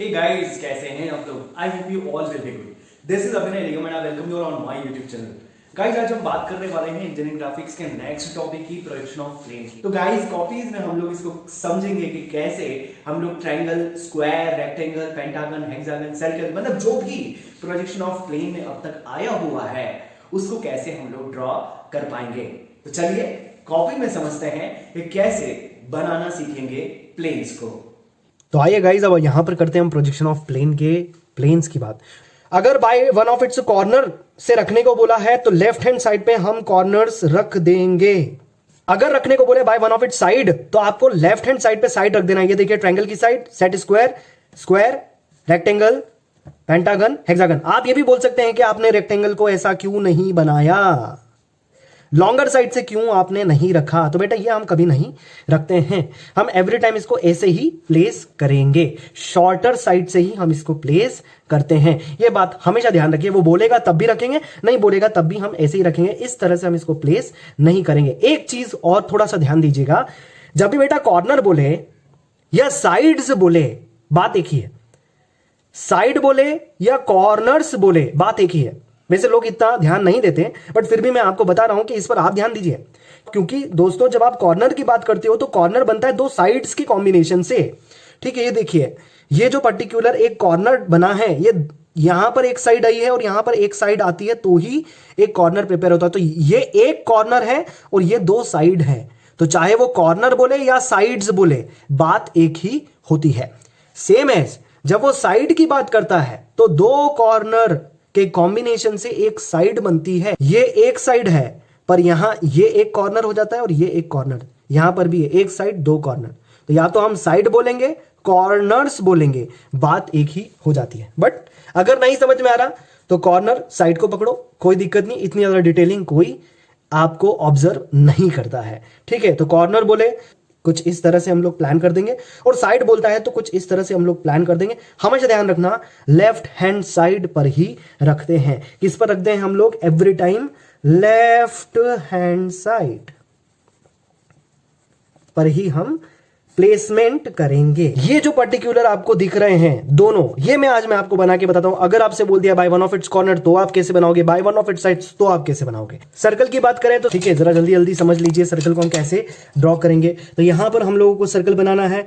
Hey guys, कैसे हैं आप लोग? I hope you all will be good. This is Abhinay Nigam and I welcome you all on my YouTube channel. Guys आज हम बात करने वाले हैं इंजीनियरिंग ग्राफिक्स के नेक्स्ट टॉपिक की, प्रोजेक्शन ऑफ प्लेन की। तो गाइस कॉपीज में हम लोग इसको समझेंगे कि कैसे हम लोग triangle, square, rectangle, pentagon, hexagon, circle, मतलब जो भी प्रोजेक्शन ऑफ प्लेन में अब तक आया हुआ है उसको कैसे हम लोग ड्रॉ कर पाएंगे। तो चलिए कॉपी में समझते हैं कि कैसे बनाना सीखेंगे प्लेन्स को। तो आइए गाइज अब यहां पर करते हैं हम प्रोजेक्शन ऑफ प्लेन के प्लेन्स की बात। अगर by one of its corner से रखने को बोला है तो लेफ्ट हैंड साइड पे हम कॉर्नर्स रख देंगे। अगर रखने को बोले by one of its side तो आपको लेफ्ट हैंड साइड पे साइड रख देना। ये देखिए ट्रायंगल की side, set square, square, rectangle, pentagon, hexagon. आप ये भी बोल सकते हैं कि आपने रेक्टेंगल को ऐसा क्यों नहीं बनाया, लॉन्गर साइड से क्यों आपने नहीं रखा। तो बेटा ये हम कभी नहीं रखते हैं, हम एवरी टाइम इसको ऐसे ही प्लेस करेंगे, शॉर्टर साइड से ही हम इसको प्लेस करते हैं। ये बात हमेशा ध्यान रखिए, वो बोलेगा तब भी रखेंगे, नहीं बोलेगा तब भी हम ऐसे ही रखेंगे। इस तरह से हम इसको प्लेस नहीं करेंगे। एक चीज और थोड़ा सा ध्यान दीजिएगा, जब भी बेटा कॉर्नर बोले या साइड्स बोले बात एक ही है, साइड बोले या कॉर्नर्स बोले बात एक ही है। वैसे लोग इतना ध्यान नहीं देते बट फिर भी मैं आपको बता रहा हूं कि इस पर आप ध्यान दीजिए, क्योंकि दोस्तों जब आप कॉर्नर की बात करते हो तो कॉर्नर बनता है दो साइड्स की कॉम्बिनेशन से। ठीक है, ये देखिए ये जो पर्टिकुलर एक कॉर्नर बना है, ये यहां पर एक साइड आई है और यहां पर एक साइड आती है तो ही एक कॉर्नर प्रिपेयर होता है। तो ये एक कॉर्नर है और ये दो साइड है, तो चाहे वो कॉर्नर बोले या साइड्स बोले बात एक ही होती है। सेम एज जब वो साइड की बात करता है तो दो कॉर्नर के कॉम्बिनेशन से एक साइड बनती है। ये एक साइड है पर यहां ये एक कॉर्नर हो जाता है और ये एक कॉर्नर, यहां पर भी है एक साइड दो कॉर्नर। तो या तो हम साइड बोलेंगे, कॉर्नर्स बोलेंगे, बात एक ही हो जाती है। बट अगर नहीं समझ में आ रहा तो कॉर्नर साइड को पकड़ो, कोई दिक्कत नहीं, इतनी ज्यादा डिटेलिंग कोई आपको ऑब्जर्व नहीं करता है। ठीक है, तो कॉर्नर बोले कुछ इस तरह से हम लोग प्लान कर देंगे और साइड बोलता है तो कुछ इस तरह से हम लोग प्लान कर देंगे। हमेशा ध्यान रखना लेफ्ट हैंड साइड पर ही रखते हैं। किस पर रखते हैं हम लोग? Every time left hand side पर ही हम प्लेसमेंट करेंगे। ये जो पर्टिकुलर आपको दिख रहे हैं दोनों, ये मैं आपको बना के बताता हूं। अगर आपसे बोल दिया by one of its corner तो आप कैसे बनाओगे, by one of its sides तो आप कैसे बनाओगे। सर्कल की बात करें तो ठीक है, जरा जल्दी जल्दी समझ लीजिए सर्कल को हम कैसे ड्रॉ करेंगे। तो यहां पर हम लोगों को सर्कल बनाना है,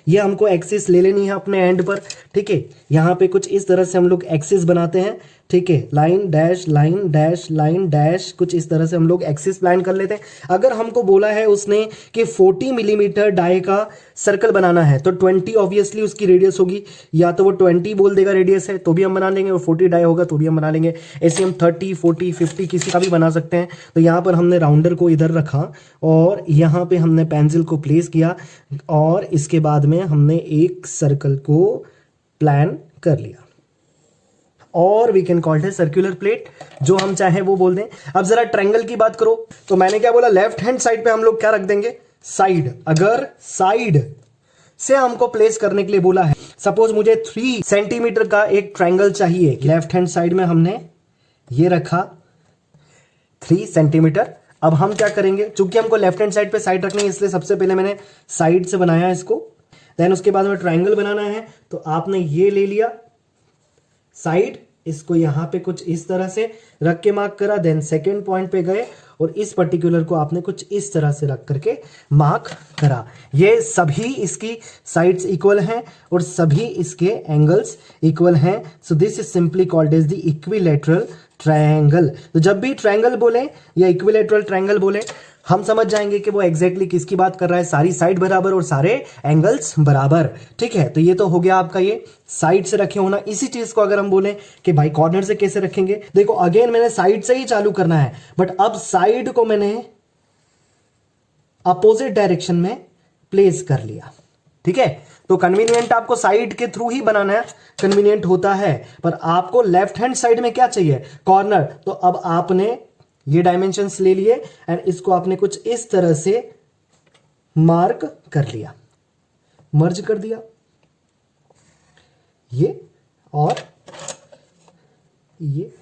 ये हमको एक्सिस ले लेनी है अपने एंड पर। ठीक है, यहां पे कुछ इस तरह से हम लोग एक्सिस बनाते हैं। ठीक है, line dash line dash line dash, कुछ इस तरह से हम लोग एक्सिस प्लान कर लेते हैं। अगर हमको बोला है उसने कि 40 मिलीमीटर डाई का सर्कल बनाना है तो 20 ऑब्वियसली उसकी रेडियस होगी, या तो वो 20 बोल देगा रेडियस है तो भी हम बना लेंगे, और 40 डाई होगा तो भी हम बना लेंगे। ऐसे हम 30, 40, 50 किसी का भी बना सकते हैं। तो यहाँ पर हमने राउंडर को इधर रखा और यहाँ पे हमने पेंसिल को प्लेस किया और इसके बाद में हमने एक सर्कल को प्लान कर लिया और we can call it circular plate, जो हम चाहे वो बोल दें। अब जरा ट्रायंगल की बात करो तो मैंने क्या बोला, लेफ्ट हैंड साइड पे हम लोग क्या रख देंगे, साइड। अगर साइड से हमको प्लेस करने के लिए बोला है, सपोज मुझे 3 सेंटीमीटर का एक ट्रायंगल चाहिए, लेफ्ट हैंड साइड में हमने ये रखा 3 सेंटीमीटर। अब हम क्या करेंगे, चूंकि हमको लेफ्ट हैंड साइड पे साइड रखनी है इसलिए सबसे पहले मैंने साइड से बनाया इसको। देन उसके बाद में ट्रायंगल बनाना है तो आपने ये ले लिया साइड, इसको यहां पे कुछ इस तरह से रख के मार्क करा। देन सेकेंड पॉइंट पे गए और इस पर्टिकुलर को आपने कुछ इस तरह से रख करके मार्क करा। ये सभी इसकी साइड्स इक्वल हैं और सभी इसके एंगल्स इक्वल हैं। So this is simply called as the equilateral triangle. तो जब भी ट्रायंगल बोले या इक्विलैटरल ट्रायंगल बोले हम समझ जाएंगे कि वो एग्जैक्टली किसकी बात कर रहा है, सारी साइड बराबर और सारे एंगल्स बराबर। ठीक है, तो ये तो हो गया आपका ये साइड से रखे होना। इसी चीज को अगर हम बोले कि भाई कॉर्नर से कैसे रखेंगे, देखो अगेन मैंने साइड से ही चालू करना है बट अब साइड को मैंने अपोजिट डायरेक्शन में प्लेस कर लिया। ठीक है, तो कन्वीनियंट आपको साइड के थ्रू ही बनाना है, कन्वीनियंट होता है, पर आपको लेफ्ट हैंड साइड में क्या चाहिए, कॉर्नर। तो अब आपने ये डायमेंशंस ले लिए एंड इसको आपने कुछ इस तरह से मार्क कर लिया, मर्ज कर दिया ये और ये।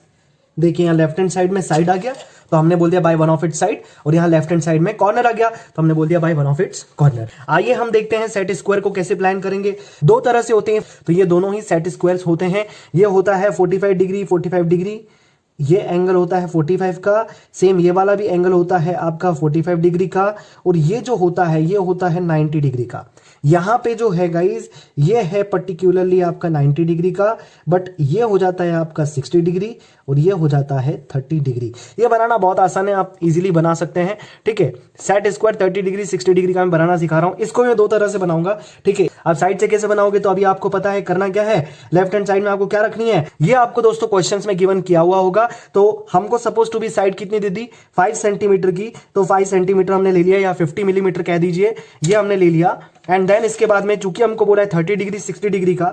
देखिए यहां लेफ्ट हैंड साइड में साइड आ गया तो हमने बोल दिया by one of its side, और यहाँ लेफ्ट हैंड साइड में कॉर्नर आ गया तो हमने बोल दिया by one of its corner. आइए हम देखते हैं सेट स्क्वायर को कैसे प्लान करेंगे। दो तरह से होते हैं, तो ये दोनों ही सेट स्क्वायर्स होते हैं। ये होता है 45 डिग्री 45 डिग्री, ये एंगल होता है 45 का, सेम ये वाला भी एंगल होता है आपका 45 डिग्री का, और ये जो होता है ये होता है 90 डिग्री का। यहां पे जो है गाइज ये है पर्टिकुलरली आपका 90 डिग्री का, बट ये हो जाता है आपका 60 डिग्री और ये हो जाता है 30 डिग्री। ये बनाना बहुत आसान है, आप इजीली बना सकते हैं, ठीक है। सेट स्क्वायर 30 डिग्री 60 डिग्री का मैं बनाना सिखा रहा हूं, इसको मैं दो तरह से बनाऊंगा, ठीक है। आप साइड से कैसे बनाओगे तो अभी आपको पता है करना क्या है। लेफ्ट हैंड साइड में आपको क्या रखनी है, ये आपको दोस्तों क्वेश्चंस में गिवन किया हुआ होगा। तो हमको सपोज टू बी साइड कितनी दे दी 5 सेंटीमीटर की, तो 5 सेंटीमीटर हमने ले लिया, या 50 मिलीमीटर कह दीजिए, ये हमने ले लिया। एंड देन इसके बाद में चूंकि हमको बोला है 30 डिग्री 60 डिग्री का,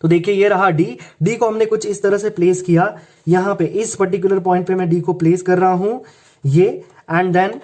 तो देखिए ये रहा डी को हमने कुछ इस तरह से प्लेस किया, यहां पे इस पर्टिकुलर पॉइंट पे मैं डी को प्लेस कर रहा हूं ये। एंड देन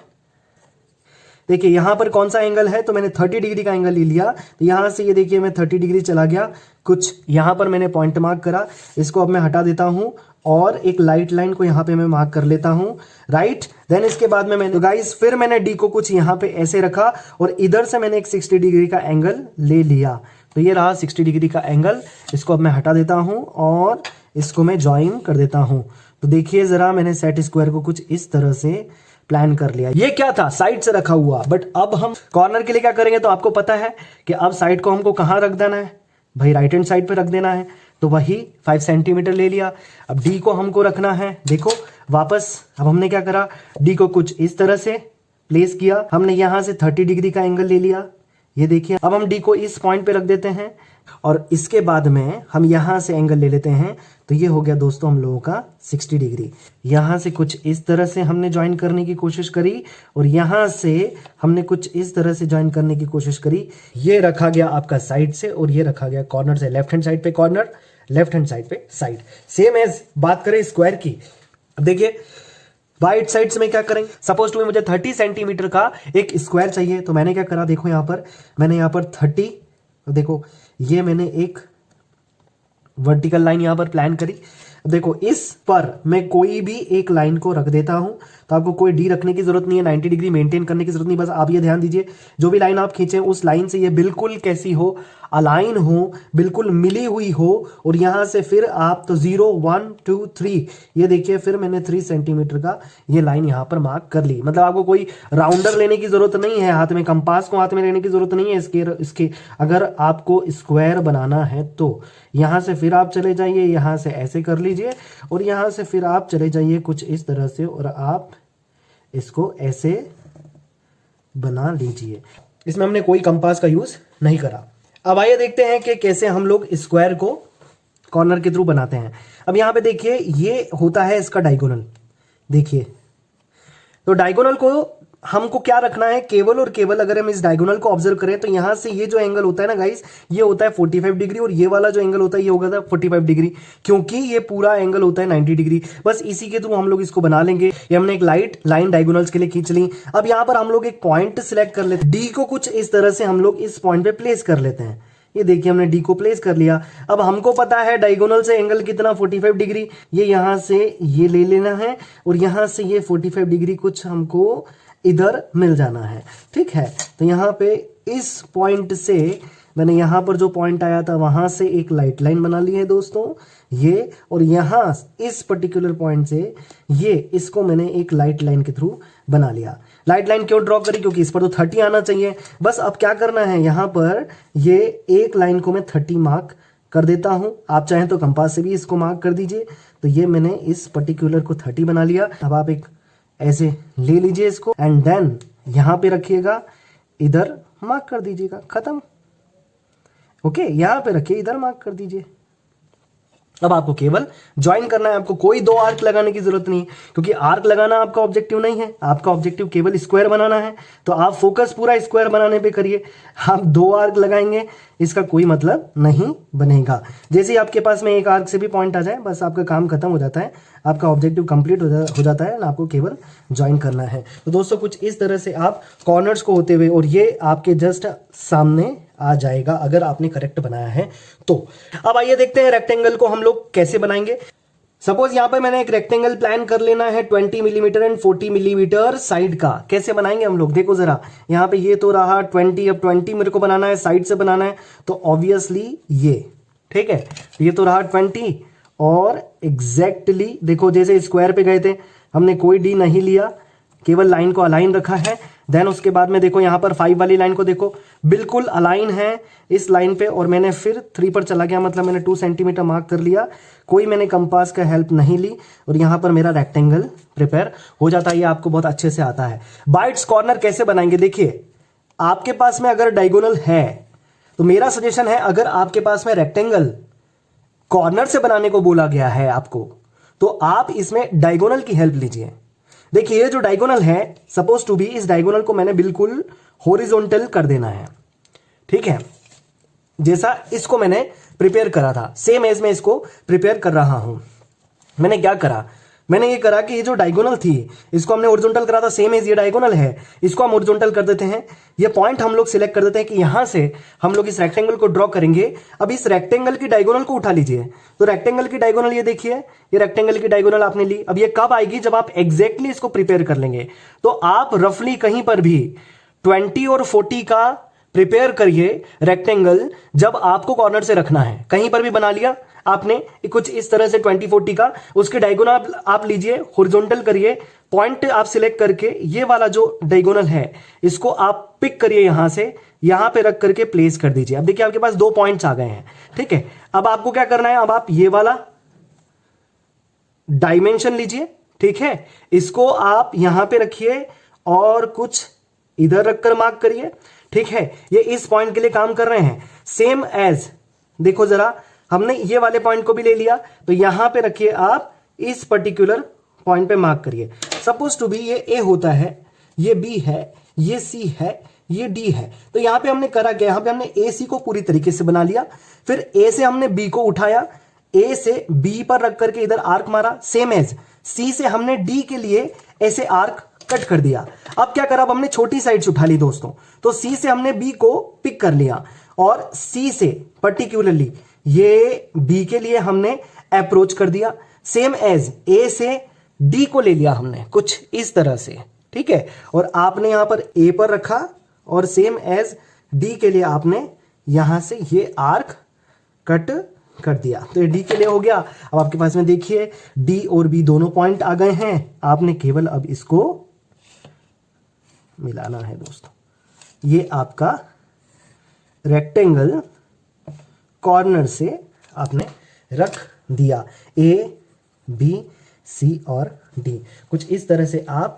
देखिए यहां पर कौन सा एंगल है, तो मैंने 30 डिग्री का एंगल ले लिया, तो यहां से ये देखिए मैं 30 डिग्री चला गया, कुछ यहां पर मैंने पॉइंट मार्क करा, इसको अब मैं हटा देता हूं और एक लाइट लाइन को यहां पे मैं मार्क कर लेता हूं, राइट। देन इसके बाद में मैंने गाइस फिर मैंने डी को कुछ यहां पे ऐसे रखा और इधर से मैंने एक 60 डिग्री का एंगल ले लिया, तो ये रहा 60 डिग्री का एंगल। इसको अब मैं हटा देता हूं और इसको मैं ज्वाइन कर देता हूं। तो देखिए जरा मैंने सेट स्क्वायर को कुछ इस तरह से प्लान कर लिया। ये क्या था, साइड से रखा हुआ, बट अब हम कॉर्नर के लिए क्या करेंगे, तो आपको पता है कि अब साइड को हमको कहां रख देना है भाई, राइट हैंड साइड पे रख देना है। तो वही 5 सेंटीमीटर ले लिया। अब डी को हमको रखना है, देखो वापस अब हमने क्या करा, डी को कुछ इस तरह से प्लेस किया, हमने यहां से 30 डिग्री का एंगल ले लिया, ये देखिए। अब हम डी को इस पॉइंट पे रख देते हैं और इसके बाद में हम यहां से एंगल ले लेते हैं, तो ये हो गया दोस्तों हम लोगों का 60 डिग्री। यहां से कुछ इस तरह से हमने ज्वाइन करने की कोशिश करी और यहां से हमने कुछ इस तरह से ज्वाइन करने की कोशिश करी। ये रखा गया आपका साइड से और ये रखा गया कॉर्नर से। लेफ्ट हैंड साइड पे कॉर्नर, लेफ्ट हैंड साइड पे साइड। सेम एज बात करें स्क्वायर की, अब देखिए राइट साइड से मैं क्या करेंगे, सपोज टू मुझे 30 सेंटीमीटर का एक स्क्वायर चाहिए, तो मैंने क्या करा, देखो यहां पर मैंने यहां पर 30, देखो ये मैंने एक वर्टिकल लाइन यहां पर प्लान करी। देखो इस पर मैं कोई भी एक लाइन को रख देता हूं, तो आपको कोई डी रखने की जरूरत नहीं है, 90 डिग्री मेंटेन करने की जरूरत नहीं। बस आप ये ध्यान दीजिए जो भी लाइन आप खींचे उस लाइन से ये बिल्कुल कैसी हो, अलाइन हो, बिल्कुल मिली हुई हो। और यहां से फिर आप तो 0 1 2 3, ये देखिए फिर मैंने 3 सेंटीमीटर का ये लाइन यहां पर मार्क कर ली। मतलब आपको कोई राउंडर लेने की जरूरत नहीं है, हाथ में कंपास को हाथ में लेने की जरूरत नहीं है इसके अगर आपको स्क्वायर बनाना है तो यहां से फिर आप चले जाइए, यहां से ऐसे कर लीजिए और यहां से फिर आप चले जाइए कुछ इस तरह से और आप इसको ऐसे बना लीजिए। इसमें हमने कोई कंपास का यूज नहीं करा। अब आइए देखते हैं कि कैसे हम लोग स्क्वायर को कॉर्नर के थ्रू बनाते हैं। अब यहां पे देखिए ये होता है इसका डायगोनल, देखिए तो डायगोनल को हमको क्या रखना है, केवल और केवल अगर हम इस डायगोनल को ऑब्जर्व करें तो यहां से ये जो एंगल होता है ना गाइस, ये होता है 45 डिग्री और ये वाला जो एंगल होता है ये होगा 45 डिग्री, क्योंकि ये पूरा एंगल होता है 90 डिग्री। बस इसी के थ्रू हम लोग इसको बना लेंगे। ये हमने एक लाइट लाइन डायगोनल्स के लिए खींच ली। अब यहां पर हम लोग एक पॉइंट सिलेक्ट कर लेते हैं, डी को कुछ इस तरह से हम लोग इस पॉइंट पे प्लेस कर लेते हैं। ये देखिए हमने डी को प्लेस कर लिया। अब हमको पता है डायगोनल से एंगल कितना 45 डिग्री, ये यहां से ये ले लेना है और यहां से ये 45 डिग्री कुछ हमको इधर मिल जाना है, ठीक है। तो यहां पे इस पॉइंट से मैंने यहां पर जो पॉइंट आया था वहां से एक लाइट लाइन बना ली है दोस्तों ये, और यहां इस पर्टिकुलर पॉइंट से ये इसको मैंने एक लाइट लाइन के थ्रू बना लिया। लाइट लाइन क्यों ड्रॉ करी, क्योंकि इस पर तो 30 आना चाहिए। बस अब क्या करना है, यहां पर ये एक लाइन को मैं 30 मार्क कर देता हूं। आप चाहें तो कंपास से भी इसको मार्क कर दीजिए। तो ये मैंने इस पर्टिकुलर को 30 बना लिया। अब आप एक ऐसे ले लीजिए इसको एंड देन यहां पे रखिएगा, इधर मार्क कर दीजिएगा, खत्म। ओके, यहां पे रखिए, इधर मार्क कर दीजिए। अब आपको केवल ज्वाइन करना है, आपको कोई दो आर्क लगाने की जरूरत नहीं, क्योंकि आर्क लगाना आपका ऑब्जेक्टिव नहीं है, आपका ऑब्जेक्टिव केवल स्क्वायर बनाना है। तो आप फोकस पूरा स्क्वायर बनाने पे करिए। आप दो आर्क लगाएंगे इसका कोई मतलब नहीं बनेगा। जैसे ही आपके पास में एक आर्क से भी पॉइंट आ जाए बस आपका काम खत्म हो जाता है, आपका ऑब्जेक्टिव कंप्लीट हो जाता है, आपको केवल ज्वाइन करना है। तो दोस्तों कुछ इस तरह से आप कॉर्नर्स को होते हुए, और ये आपके जस्ट सामने आ जाएगा अगर आपने करेक्ट बनाया है तो। अब आइए देखते हैं रेक्टेंगल को हम लोग कैसे बनाएंगे। सपोज यहां पे मैंने एक रेक्टेंगल प्लान कर लेना है 20 मिलीमीटर एंड 40 मिलीमीटर साइड का। कैसे बनाएंगे हम लोग, देखो जरा, यहां पे ये तो रहा 20, अब 20 मेरे को बनाना है, साइड से बनाना है, तो ऑब्वियसली ये, ठीक है, ये तो रहा 20, और एग्जैक्टली देखो जैसे स्क्वायर पे गए थे हमने कोई डी नहीं लिया, केवल लाइन को अलाइन रखा है। देन उसके बाद में देखो यहां पर 5 वाली लाइन को देखो बिल्कुल अलाइन है इस लाइन पे, और मैंने फिर 3 पर चला गया, मतलब मैंने 2 सेंटीमीटर मार्क कर लिया, कोई मैंने कंपास का हेल्प नहीं ली, और यहां पर मेरा रेक्टेंगल प्रिपेयर हो जाता है। ये आपको बहुत अच्छे से आता है। बाइट्स कॉर्नर कैसे बनाएंगे, देखिए आपके पास में अगर डायगोनल है तो मेरा सजेशन है, अगर आपके पास में रेक्टेंगल कॉर्नर से बनाने को बोला गया है आपको, तो आप इसमें डायगोनल की हेल्प लीजिए। देखिए ये जो डायगोनल है सपोज टू बी, इस डायगोनल को मैंने बिल्कुल हॉरिजॉन्टल कर देना है, ठीक है, जैसा इसको मैंने प्रिपेयर करा था, सेम एज मैं इसको प्रिपेयर कर रहा हूं। मैंने क्या करा, मैंने ये करा कि ये जो डायगोनल थी इसको हमने हॉरिजॉन्टल करा था, सेम एज ये डायगोनल है, इसको हम हॉरिजॉन्टल कर देते हैं। ये पॉइंट हम लोग सिलेक्ट कर देते हैं कि यहां से हम लोग इस रेक्टेंगल को ड्रॉ करेंगे। अब इस रेक्टेंगल की डायगोनल को उठा लीजिए, तो रेक्टेंगल की डायगोनल ये देखिए, ये रेक्टेंगल की डायगोनल आपने ली। अब ये कब आएगी, जब आप एग्जैक्टली इसको प्रिपेयर कर लेंगे। तो आप रफली कहीं पर भी 20 और 40 का प्रिपेयर करिए रेक्टेंगल, जब आपको कॉर्नर से रखना है। कहीं पर भी बना लिया आपने कुछ इस तरह से 20-40 का, उसके डायगोनल आप लीजिए, हॉरिजॉन्टल करिए, पॉइंट आप सिलेक्ट करके ये वाला जो डायगोनल है इसको आप पिक करिए, यहां से यहां पे रख करके प्लेस कर दीजिए। अब देखिए आपके पास 2 पॉइंट्स आ गए हैं, ठीक है। अब आपको क्या करना है, अब आप ये वाला डायमेंशन लीजिए, ठीक है, इसको आप यहां पे रखिए और कुछ इधर रखकर मार्क करिए, ठीक है। ये इस पॉइंट के लिए काम कर रहे हैं। सेम एज देखो जरा, हमने ये वाले पॉइंट को भी ले लिया, तो यहां पे रखिए आप इस पर्टिकुलर पॉइंट पे मार्क करिए। सपोज टू बी ये ए होता है, ये बी है, ये सी है, ये डी है। तो यहां पे हमने करा क्या, यहां पे हमने ए सी को पूरी तरीके से बना लिया, फिर ए से हमने बी को उठाया, ए से बी पर रख करके इधर आर्क मारा, सेम एज सी से हमने डी के लिए ऐसे आर्क कट कर दिया। अब क्या करा, अब हमने छोटी साइड्स उठा ली दोस्तों, तो सी से हमने बी को पिक कर लिया, और सी से पर्टिकुलरली ये बी के लिए हमने अप्रोच कर दिया। सेम एज ए से डी को ले लिया हमने कुछ इस तरह से, ठीक है, और आपने यहां पर ए पर रखा, और सेम एज डी के लिए आपने यहां से ये आर्क कट कर दिया। तो ये डी के लिए हो गया। अब आपके पास में देखिए डी और बी दोनों पॉइंट आ गए हैं, आपने केवल अब इसको मिलाना है दोस्तों। ये आपका रेक्टेंगल कॉर्नर से आपने रख दिया, ए बी सी और डी। कुछ इस तरह से आप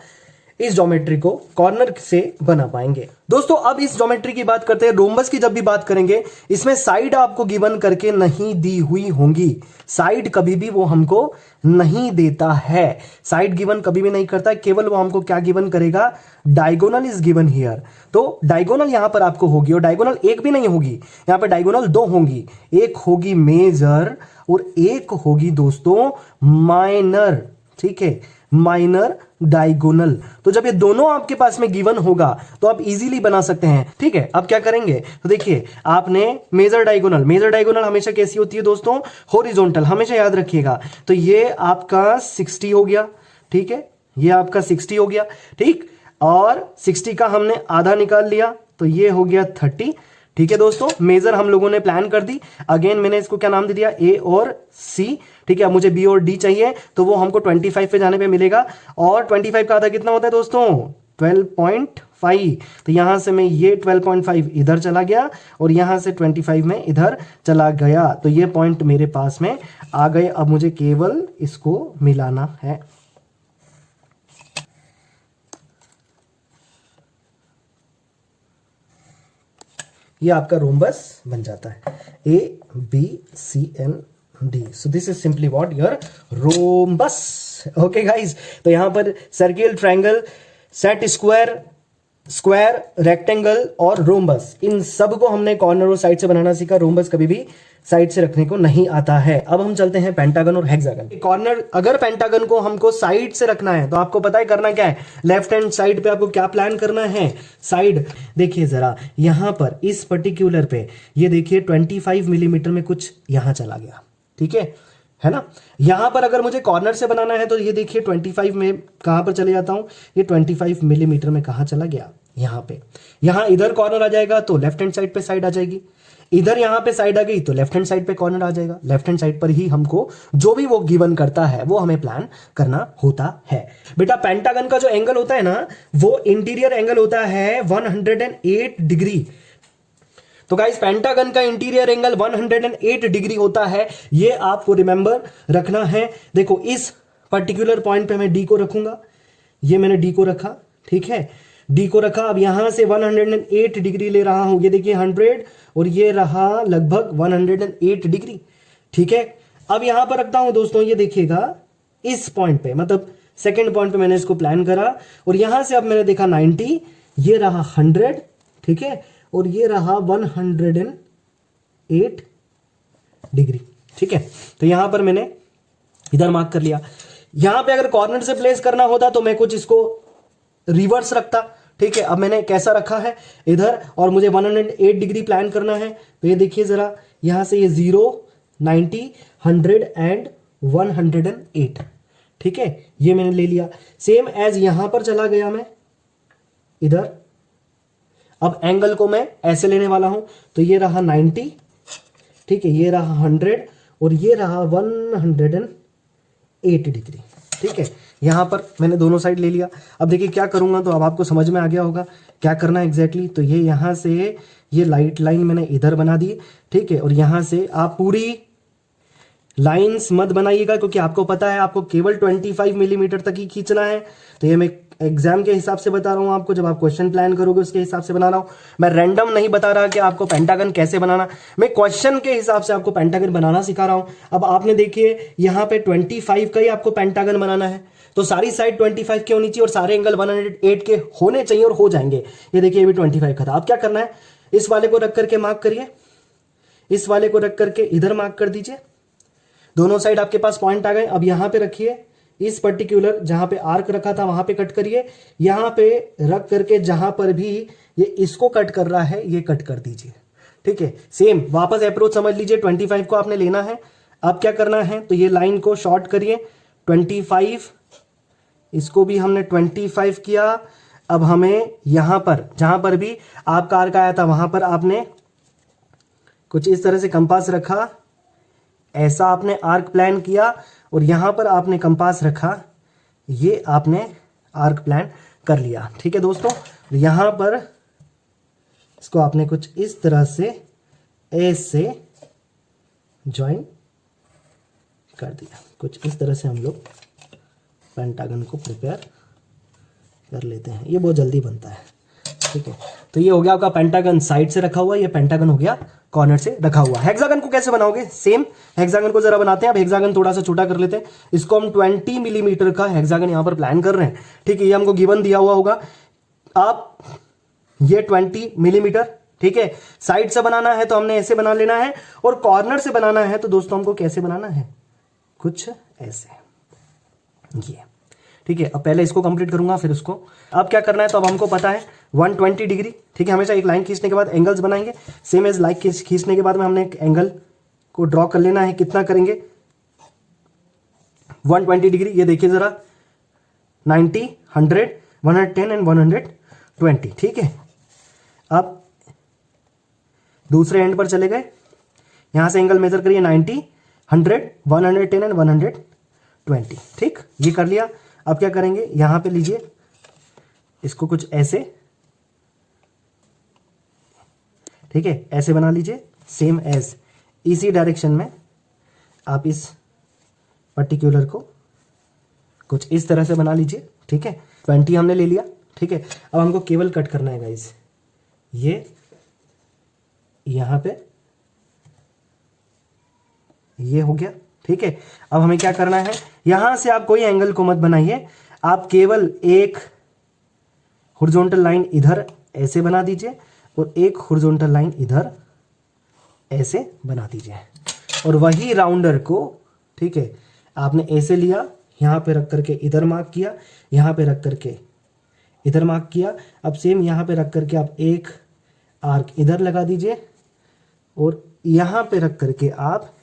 इस ज्योमेट्री को कॉर्नर से बना पाएंगे। दोस्तों अब इस ज्योमेट्री की बात करते हैं। रोम्बस की जब भी बात करेंगे, इसमें साइड आपको गिवन करके नहीं दी हुई होंगी। साइड कभी भी वो हमको नहीं देता है, साइड गिवन कभी भी नहीं करता है, केवल वो हमको क्या गिवन करेगा, डायगोनल इज गिवन हियर। तो डायगोनल यहां पर आपको होगी, और डायगोनल एक भी नहीं होगी, यहां पर डायगोनल 2 होंगी, एक होगी मेजर और एक होगी दोस्तों माइनर, ठीक है, माइनर डायगोनल। तो जब ये दोनों आपके पास में गिवन होगा तो आप इजीली बना सकते हैं, ठीक है। अब क्या करेंगे, तो देखिए आपने मेजर डायगोनल हमेशा कैसी होती है दोस्तों, हॉरिजॉन्टल, हमेशा याद रखिएगा। तो ये आपका 60 हो गया, ठीक है, ये आपका 60 हो गया, ठीक, और 60 का हमने आधा निकाल लिया, तो ये हो गया 30, ठीक है दोस्तों। मेजर हम लोगों ने प्लान कर दी, अगेन मैंने इसको क्या नाम दे दिया, ए और सी, ठीक है। अब मुझे बी और डी चाहिए, तो वो हमको 25 पे जाने पे मिलेगा, और 25 का आधा कितना होता है दोस्तों, 12.5। तो यहां से मैं ये 12.5 इधर चला गया, और यहां से 25 में इधर चला गया, तो ये पॉइंट मेरे पास में आ गए। अब मुझे केवल इसको मिलाना है। ये आपका रोम्बस बन जाता है, A B C and D. So this is simply what your rhombus. Okay guys, तो यहां पर circle, triangle, set square, square, rectangle और रोम्बस, इन सब को हमने कॉर्नर और साइड से बनाना सीखा। रोम्बस कभी भी साइड से रखने को नहीं आता है। अब हम चलते हैं पेंटागन और हेक्सागन। कॉर्नर, अगर पेंटागन को हमको साइड से रखना है तो आपको पता है करना क्या है, लेफ्ट हैंड साइड पे आपको क्या प्लान करना है, साइड। देखिए जरा यहां पर इस पर्टिकुलर पे ये देखिए 25 मिलीमीटर में कुछ यहां चला गया, ठीक है, है ना। यहां पर अगर मुझे कॉर्नर से बनाना है तो ये देखिए 25 में कहां पर चले जाता हूं, ये 25 मिलीमीटर में कहां चला गया, यहां पे। यहां इधर कॉर्नर आ जाएगा तो लेफ्ट हैंड साइड पे साइड आ जाएगी, इधर यहां पे साइड आ गई तो लेफ्ट हैंड साइड पे कॉर्नर आ जाएगा। लेफ्ट हैंड साइड पर ही हमको जो भी वो गिवन करता है वो हमें प्लान करना होता है। बेटा पेंटागन का जो एंगल होता है ना, वो इंटीरियर एंगल होता है 108 डिग्री। तो गाइस पेंटागन का इंटीरियर एंगल 108 डिग्री होता है, ये आपको रिमेंबर रखना है। देखो इस पर्टिकुलर पॉइंट पे मैं डी को रखूंगा, ये मैंने डी को रखा, ठीक है, डी को रखा। अब यहां से 108 डिग्री ले रहा हूं, ये देखिए 100 और ये रहा लगभग 108 डिग्री, ठीक है। अब यहां पर रखता हूं दोस्तों, ये देखिएगा इस पॉइंट पे, मतलब सेकेंड पॉइंट पे मैंने इसको प्लान करा और यहां से अब मैंने देखा 90, ये रहा 100, ठीक है, और ये रहा 108 डिग्री, ठीक है। तो यहां पर मैंने इधर मार्क कर लिया। यहां पे अगर कॉर्नर से प्लेस करना होता तो मैं कुछ इसको रिवर्स रखता, ठीक है। अब मैंने कैसा रखा है इधर, और मुझे 108 डिग्री प्लान करना है, तो ये देखिए जरा, यहां से ये 0, 90, 100 एंड 108, ठीक है, ये मैंने ले लिया। सेम एज यहां पर चला गया मैं इधर। अब एंगल को मैं ऐसे लेने वाला हूं, तो ये रहा 90, ठीक है, ये रहा 100 और ये रहा 108 डिग्री, ठीक है। यहां पर मैंने दोनों साइड ले लिया। अब देखिए क्या करूंगा, तो अब आपको समझ में आ गया होगा क्या करना है एग्जैक्टली। तो ये यहां से ये लाइट लाइन मैंने इधर बना दी, ठीक है, और यहां से आप पूरी लाइंस मत बनाइएगा, क्योंकि आपको पता है आपको केवल 25 मिलीमीटर तक ही खींचना है। तो ये मैं एग्जाम के हिसाब से बता रहा हूं आपको, जब आप क्वेश्चन प्लान करोगे उसके हिसाब से बना रहा हूं। मैं रैंडम नहीं बता रहा कि आपको पेंटागन कैसे बनाना, मैं क्वेश्चन के हिसाब से आपको पेंटागन बनाना सिखा रहा हूं। अब आपने देखिए यहाँ पे 25 का ही आपको पेंटागन बनाना है, तो सारी साइड 25 की होनी चाहिए और सारे एंगल 108 के होने चाहिए और हो जाएंगे। ये देखिए ये भी 25 का था। अब क्या करना है, इस वाले को रख करके मार्क करिए, इस वाले को रख करके इधर मार्क कर दीजिए। दोनों साइड आपके पास पॉइंट आ गए। अब यहां पे रखिए, इस पर्टिकुलर जहां पे आर्क रखा था वहां पे कट करिए, यहां पे रख करके जहां पर भी ये इसको कट कर रहा है ये कट कर दीजिए, ठीक है। सेम वापस अप्रोच समझ लीजिए, 25 को आपने लेना है। अब क्या करना है, तो ये लाइन को शॉर्ट करिए, 25, इसको भी हमने 25 किया। अब हमें यहां पर जहां पर भी आपका आर्क आया था वहां पर आपने कुछ इस तरह से कंपास रखा, ऐसा आपने आर्क प्लान किया और यहां पर आपने कंपास रखा, ये आपने आर्क प्लान कर लिया, ठीक है दोस्तों। यहां पर इसको आपने कुछ इस तरह से ऐसे ज्वाइन कर दिया, कुछ इस तरह से हम लोग पेंटागन को प्रिपेयर कर लेते हैं। ये बहुत जल्दी बनता है, ठीक है। तो ये हो गया आपका पेंटागन साइड से रखा हुआ, ये पेंटागन हो गया कॉर्नर से रखा हुआ। हेक्सागन को कैसे बनाओगे, सेम हेक्सागन को जरा बनाते हैं। अब हेक्सागन थोड़ा सा छोटा कर लेते हैं, इसको हम 20 मिलीमीटर का हेक्सागन यहां पर प्लान कर रहे हैं, ठीक है। ये हमको गिवन दिया हुआ होगा, आप ये 20 मिलीमीटर, ठीक है। साइड से बनाना है तो हमने ऐसे बना लेना है, और कॉर्नर से बनाना है तो दोस्तों हमको कैसे बनाना है, कुछ ऐसे, ये, ठीक है। अब पहले इसको कंप्लीट करूंगा फिर उसको। अब क्या करना है, तो अब हमको पता है 120 डिग्री, ठीक है। हमेशा एक लाइन खींचने के बाद एंगल्स बनाएंगे, सेम एज लाइन खींचने के बाद में हमने एक एंगल को ड्रॉ कर लेना है। कितना करेंगे, 120 डिग्री। ये देखिए जरा, 90, 100, 110 एंड 120, ठीक है। अब दूसरे एंड पर चले गए, यहां से एंगल मेजर करिए, 90, 100, 110 एंड 120, ठीक, ये कर लिया। अब क्या करेंगे, यहां पे लीजिए, इसको कुछ ऐसे, ठीक है, ऐसे बना लीजिए, सेम एज इसी डायरेक्शन में आप इस पर्टिकुलर को कुछ इस तरह से बना लीजिए, ठीक है। 20 हमने ले लिया, ठीक है। अब हमको केवल कट करना है गाइस, ये यहां पे ये हो गया, ठीक है। अब हमें क्या करना है, यहां से आप कोई एंगल को मत बनाइए, आप केवल एक हॉरिजॉन्टल लाइन इधर ऐसे बना दीजिए और एक हॉरिजॉन्टल लाइन इधर ऐसे बना दीजिए, और वही राउंडर को, ठीक है, आपने ऐसे लिया, यहां पे रख करके इधर मार्क किया, यहां पे रख करके इधर मार्क किया। अब सेम यहां पे रख करके आप एक आर्क इधर लगा दीजिए और यहां पे रख करके आप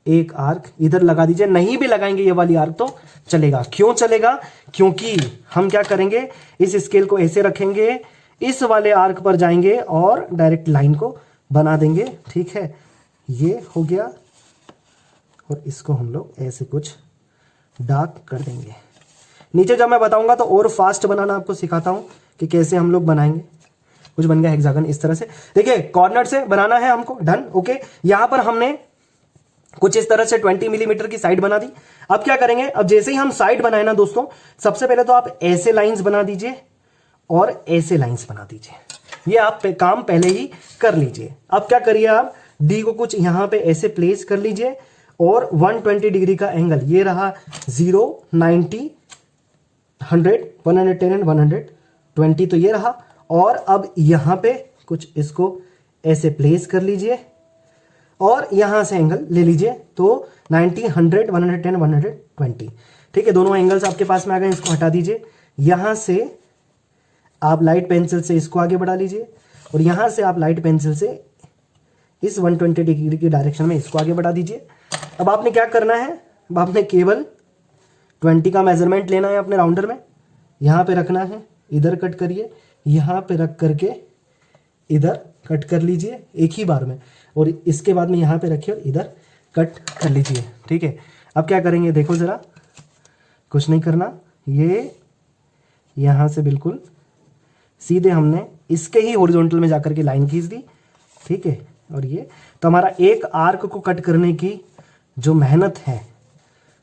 एक आर्क इधर लगा दीजिए। नहीं भी लगाएंगे ये वाली आर्क तो चलेगा। क्यों चलेगा? क्योंकि हम क्या करेंगे, इस स्केल को ऐसे रखेंगे, इस वाले आर्क पर जाएंगे और डायरेक्ट लाइन को बना देंगे। ठीक है, ये हो गया और इसको हम लोग ऐसे कुछ डार्क कर देंगे। नीचे जब मैं बताऊंगा तो और फास्ट बनाना आपको सिखाता हूं कि कैसे हम लोग बनाएंगे। कुछ बन गया हेक्सागन इस तरह से। देखिए कॉर्नर से बनाना है हमको, डन। ओके, यहां पर हमने कुछ इस तरह से 20 मिलीमीटर की साइड बना दी। अब क्या करेंगे, अब जैसे ही हम साइड बनाए ना दोस्तों, सबसे पहले तो आप ऐसे लाइंस बना दीजिए और ऐसे लाइंस बना दीजिए। ये आप काम पहले ही कर लीजिए। अब क्या करिए, आप डी को कुछ यहां पे ऐसे प्लेस कर लीजिए और 120 डिग्री का एंगल, ये रहा 0, 90, 100, 110 एंड 120 तो ये रहा। और अब यहां पे कुछ इसको ऐसे प्लेस कर लीजिए और यहां से एंगल ले लीजिए, तो 90, 100, 110, 120। ठीक है, दोनों एंगल्स आपके पास में आ गए। इसको हटा दीजिए। यहां से आप लाइट पेंसिल से इसको आगे बढ़ा लीजिए और यहां से आप लाइट पेंसिल से इस 120 डिग्री की डायरेक्शन में इसको आगे बढ़ा दीजिए। अब आपने क्या करना है, अब आपने केवल 20 का मेजरमेंट लेना है अपने राउंडर में, यहां पे रखना है, इधर कट करिए, यहां पे रख करके इधर कट कर लीजिए एक ही बार में, और इसके बाद में यहां पे रखिए और इधर कट कर लीजिए। ठीक है, अब क्या करेंगे देखो जरा, कुछ नहीं करना, ये यहां से बिल्कुल सीधे हमने इसके ही हॉरिजॉन्टल में जाकर के लाइन खींच दी। ठीक है, और ये तो हमारा एक आर्क को कट करने की जो मेहनत है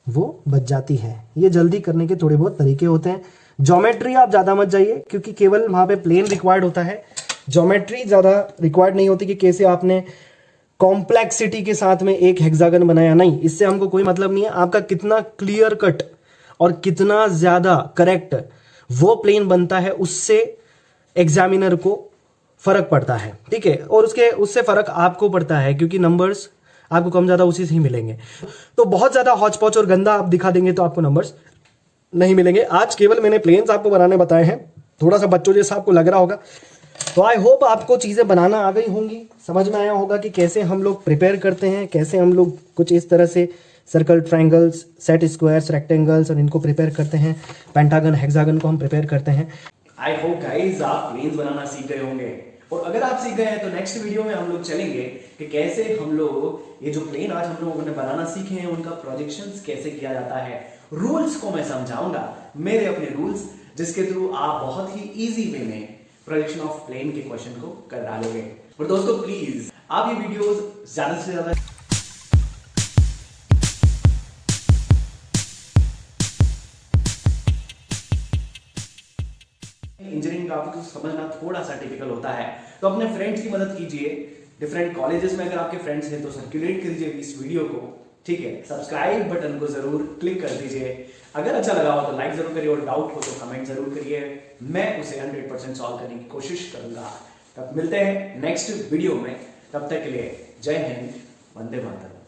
वो बच जाती है। ये जल्दी करने के थोड़े बहुत तरीके होते हैं। ज्योमेट्री आप ज़्यादा मत जाइए, क्योंकि केवल वहाँ पे प्लेन रिक्वायर्ड होता है, ज्योमेट्री ज़्यादा रिक्वायर्ड नहीं होती कि कैसे आपने कॉम्प्लेक्सिटी के साथ में एक हेक्सागन बनाया। नहीं, इससे हमको कोई मतलब नहीं है। आपका कितना क्लियर कट और कितना ज़्यादा करेक्ट वो प्लेन बनता है, उससे एग्जामिनर को फर्क पड़ता है। ठीक है, और उससे फर्क आपको पड़ता है, क्योंकि नंबर्स आपको कम ज़्यादा उसी से ही मिलेंगे। तो बहुत ज़्यादा हौच पौच और गंदा आप दिखा देंगे तो आपको नंबर्स नहीं मिलेंगे। आज केवल मैंने प्लेन्स आपको बनाने बताए हैं, थोड़ा सा बच्चों जैसा आपको लग रहा होगा। तो आई होप आपको चीज़ें बनाना आ गई होंगी, समझ में आया होगा कि कैसे हम लोग प्रिपेयर करते हैं, कैसे हम लोग कुछ इस तरह से circle, triangles, set squares, rectangles और इनको प्रिपेयर करते हैं। पेंटागन, हेक्सागन को हम प्रिपेयर करते हैं। आई होप गाइज आप प्लेन्स बनाना सीख गए होंगे, और अगर आप सीख गए हैं तो नेक्स्ट वीडियो में हम लोग चलेंगे कि कैसे हम लोग ये जो प्लेन आज हम लोगों ने बनाना सीखे हैं उनका प्रोजेक्शंस कैसे किया जाता है। रूल्स को मैं समझाऊंगा, मेरे अपने रूल्स, जिसके थ्रू आप बहुत ही इजी वे में प्रोजेक्शन ऑफ प्लेन के क्वेश्चन को कर डालोगे। और दोस्तों प्लीज आप ये वीडियोस ज्यादा से ज्यादा इंजीनियरिंग ग्राफिक्स को समझना थोड़ा सा टिपिकल होता है, तो अपने फ्रेंड्स की मदद कीजिए। डिफरेंट कॉलेजेस में अगर आपके फ्रेंड्स हैं तो सर्कुलेट कीजिए इस वीडियो को। ठीक है, सब्सक्राइब बटन को जरूर क्लिक कर दीजिए। अगर अच्छा लगा हो तो लाइक जरूर करिए, और डाउट हो तो कमेंट जरूर करिए, मैं उसे 100% सॉल्व करने की कोशिश करूंगा। तब मिलते हैं नेक्स्ट वीडियो में, तब तक के लिए जय हिंद, वंदे मातरम।